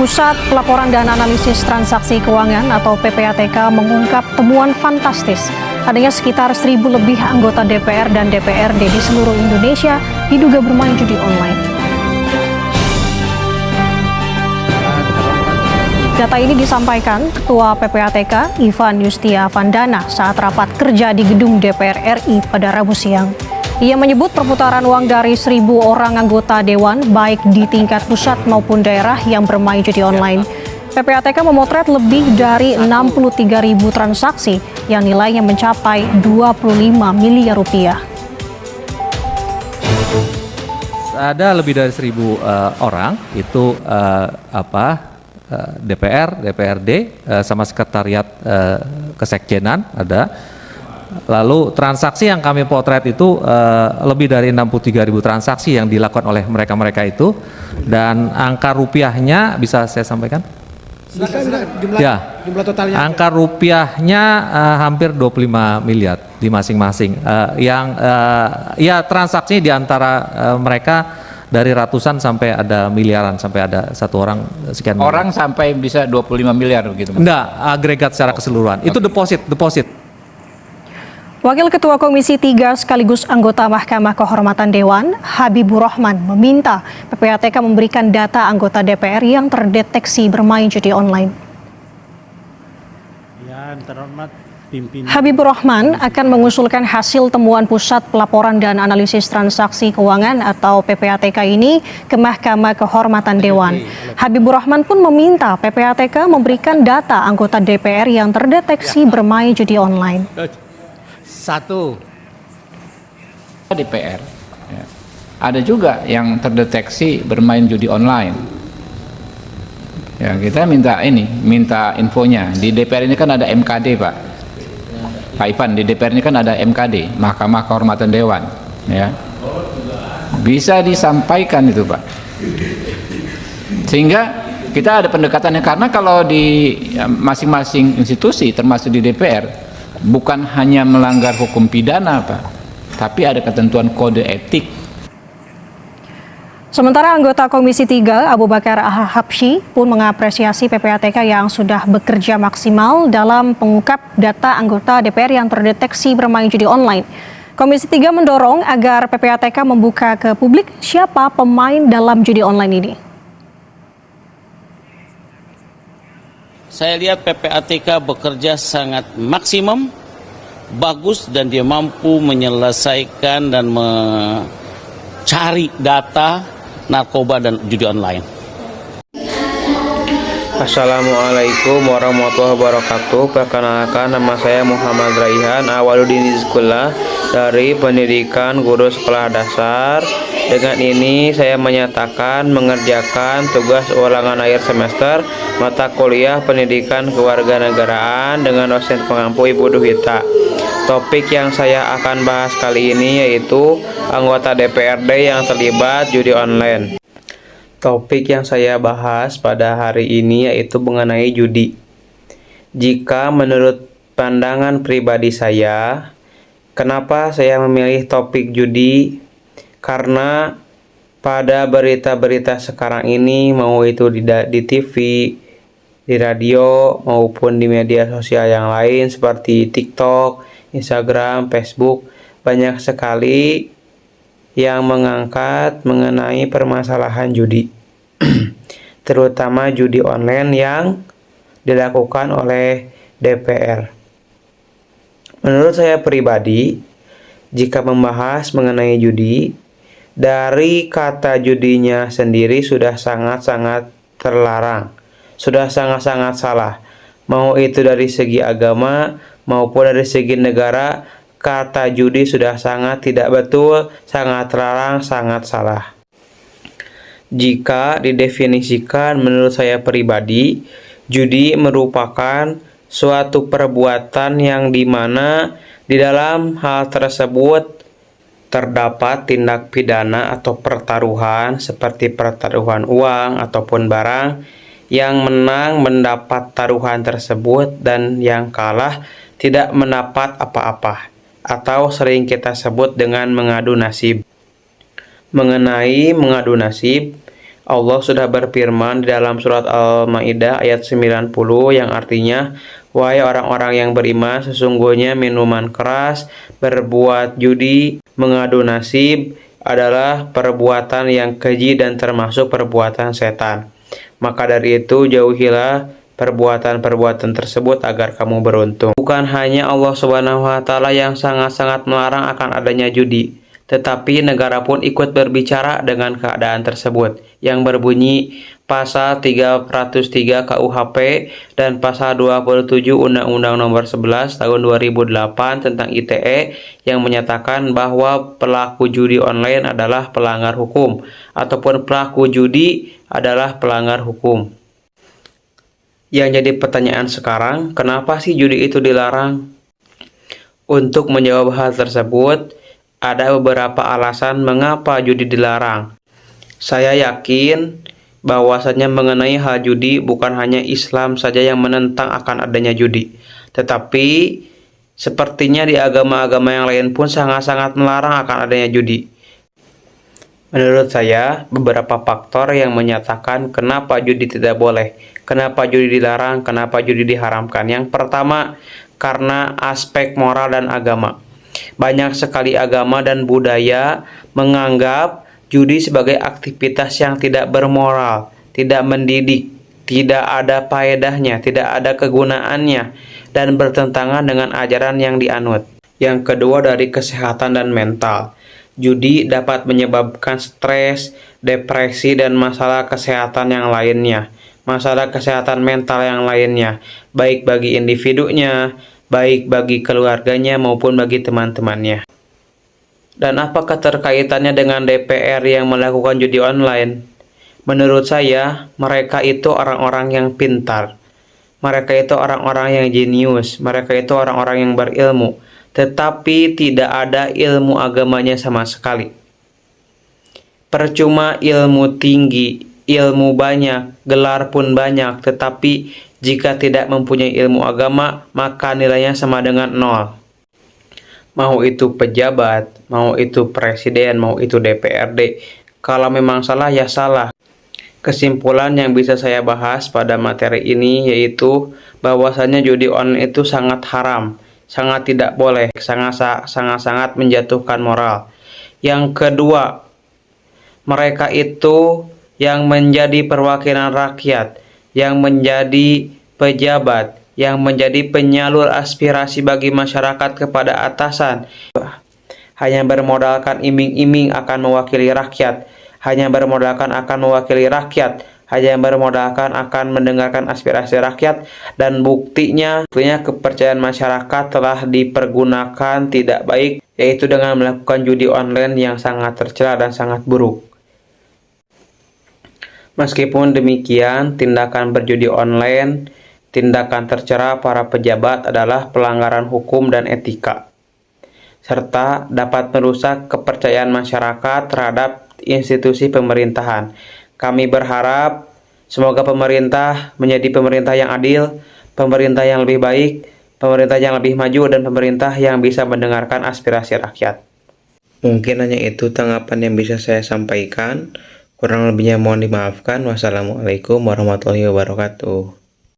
Pusat Pelaporan dan Analisis Transaksi Keuangan atau PPATK mengungkap temuan fantastis. Adanya sekitar 1.000 lebih anggota DPR dan DPRD di seluruh Indonesia diduga bermain judi online. Data ini disampaikan Ketua PPATK Ivan Yustia Vandana saat rapat kerja di gedung DPR RI pada Rabu siang. Ia menyebut perputaran uang dari 1.000 orang anggota Dewan baik di tingkat pusat maupun daerah yang bermain judi online. PPATK memotret lebih dari 63.000 transaksi yang nilainya mencapai 25 miliar rupiah. Ada lebih dari 1.000 orang itu DPR, DPRD sama sekretariat kesekjenan ada. Lalu transaksi yang kami potret itu lebih dari 63.000 transaksi yang dilakukan oleh mereka-mereka itu, dan angka rupiahnya bisa saya sampaikan? Jumlah totalnya. Angka rupiahnya hampir 25 miliar di masing-masing. Transaksi di antara mereka dari ratusan sampai ada miliaran, sampai ada satu orang sekian miliar. Orang sampai bisa 25 miliar gitu. Enggak, agregat secara keseluruhan. Itu deposit. Wakil Ketua Komisi 3 sekaligus anggota Mahkamah Kehormatan Dewan, Habibur Rahman, meminta PPATK memberikan data anggota DPR yang terdeteksi bermain judi online. Habibur Rahman akan mengusulkan hasil temuan Pusat Pelaporan dan Analisis Transaksi Keuangan atau PPATK ini ke Mahkamah Kehormatan Dewan. Habibur Rahman pun meminta PPATK memberikan data anggota DPR yang terdeteksi bermain judi online. Satu, DPR ada juga yang terdeteksi bermain judi online. Ya, kita minta infonya. Di DPR ini kan ada MKD, Pak Ivan. Di DPR ini kan ada MKD, Mahkamah Kehormatan Dewan. Ya, bisa disampaikan itu, Pak. Sehingga kita ada pendekatannya, karena kalau di masing-masing institusi, termasuk di DPR, bukan hanya melanggar hukum pidana, Pak, tapi ada ketentuan kode etik. Sementara anggota Komisi 3 Abu Bakar Habsyi pun mengapresiasi PPATK yang sudah bekerja maksimal dalam mengungkap data anggota DPR yang terdeteksi bermain judi online. Komisi 3 mendorong agar PPATK membuka ke publik siapa pemain dalam judi online ini. Saya lihat PPATK bekerja sangat maksimum, bagus, dan dia mampu menyelesaikan dan mencari data narkoba dan judi online. Assalamualaikum warahmatullahi wabarakatuh. Perkenalkan, nama saya Muhammad Raihan Awaludin Rizkullah dari Pendidikan Guru Sekolah Dasar. Dengan ini saya menyatakan mengerjakan tugas ulangan akhir semester mata kuliah Pendidikan Kewarganegaraan dengan dosen pengampu Ibu Duhita. Topik yang saya akan bahas kali ini yaitu anggota DPRD yang terlibat judi online. Topik yang saya bahas pada hari ini yaitu mengenai judi. Jika menurut pandangan pribadi saya, kenapa saya memilih topik judi? Karena pada berita-berita sekarang ini, mau itu di TV, di radio, maupun di media sosial yang lain seperti TikTok, Instagram, Facebook, banyak sekali yang mengangkat mengenai permasalahan judi. Terutama judi online yang dilakukan oleh DPR. Menurut saya pribadi, jika membahas mengenai judi, dari kata judinya sendiri sudah sangat-sangat terlarang, sudah sangat-sangat salah. Mau itu dari segi agama maupun dari segi negara, kata judi sudah sangat tidak betul, sangat terlarang, sangat salah. Jika didefinisikan menurut saya pribadi, judi merupakan suatu perbuatan yang dimana di dalam hal tersebut terdapat tindak pidana atau pertaruhan seperti pertaruhan uang ataupun barang, yang menang mendapat taruhan tersebut dan yang kalah tidak mendapat apa-apa, atau sering kita sebut dengan mengadu nasib. Mengenai mengadu nasib, Allah sudah berfirman di dalam surat Al-Maidah ayat 90 yang artinya, wahai orang-orang yang beriman, sesungguhnya minuman keras, berbuat judi, mengadu nasib adalah perbuatan yang keji dan termasuk perbuatan setan. Maka dari itu jauhilah perbuatan-perbuatan tersebut agar kamu beruntung. Bukan hanya Allah Subhanahu wa taala yang sangat-sangat melarang akan adanya judi, tetapi negara pun ikut berbicara dengan keadaan tersebut yang berbunyi pasal 303 KUHP dan pasal 27 Undang-Undang Nomor 11 Tahun 2008 tentang ITE yang menyatakan bahwa pelaku judi online adalah pelanggar hukum ataupun pelaku judi adalah pelanggar hukum. Yang jadi pertanyaan sekarang, kenapa sih judi itu dilarang? Untuk menjawab hal tersebut, ada beberapa alasan mengapa judi dilarang. Saya yakin bahwasannya mengenai hal judi bukan hanya Islam saja yang menentang akan adanya judi, tetapi sepertinya di agama-agama yang lain pun sangat-sangat melarang akan adanya judi. Menurut saya, beberapa faktor yang menyatakan kenapa judi tidak boleh, kenapa judi dilarang, kenapa judi diharamkan. Yang pertama, karena aspek moral dan agama. Banyak sekali agama dan budaya menganggap judi sebagai aktivitas yang tidak bermoral, tidak mendidik, tidak ada faedahnya, tidak ada kegunaannya, dan bertentangan dengan ajaran yang dianut. Yang kedua, dari kesehatan dan mental. Judi dapat menyebabkan stres, depresi, dan masalah kesehatan yang lainnya. Masalah kesehatan mental yang lainnya, baik bagi individunya, baik bagi keluarganya maupun bagi teman-temannya. Dan apa keterkaitannya dengan DPR yang melakukan judi online? Menurut saya, mereka itu orang-orang yang pintar. Mereka itu orang-orang yang jenius. Mereka itu orang-orang yang berilmu. Tetapi tidak ada ilmu agamanya sama sekali. Percuma ilmu tinggi, ilmu banyak, gelar pun banyak, tetapi jika tidak mempunyai ilmu agama, maka nilainya sama dengan 0. Mau itu pejabat, mau itu presiden, mau itu DPRD. Kalau memang salah, ya salah. Kesimpulan yang bisa saya bahas pada materi ini yaitu bahwasannya judi online itu sangat haram, sangat tidak boleh, sangat menjatuhkan moral. Yang kedua, mereka itu yang menjadi perwakilan rakyat, yang menjadi pejabat, yang menjadi penyalur aspirasi bagi masyarakat kepada atasan, hanya bermodalkan iming-iming akan mewakili rakyat, hanya bermodalkan akan mewakili rakyat, hanya bermodalkan akan mendengarkan aspirasi rakyat, dan buktinya kepercayaan masyarakat telah dipergunakan tidak baik, yaitu dengan melakukan judi online yang sangat tercela dan sangat buruk. Meskipun demikian, tindakan berjudi online, tindakan tercela para pejabat adalah pelanggaran hukum dan etika, serta dapat merusak kepercayaan masyarakat terhadap institusi pemerintahan. Kami berharap semoga pemerintah menjadi pemerintah yang adil, pemerintah yang lebih baik, pemerintah yang lebih maju, dan pemerintah yang bisa mendengarkan aspirasi rakyat. Mungkin hanya itu tanggapan yang bisa saya sampaikan. Kurang lebihnya mohon dimaafkan. Wassalamualaikum warahmatullahi wabarakatuh.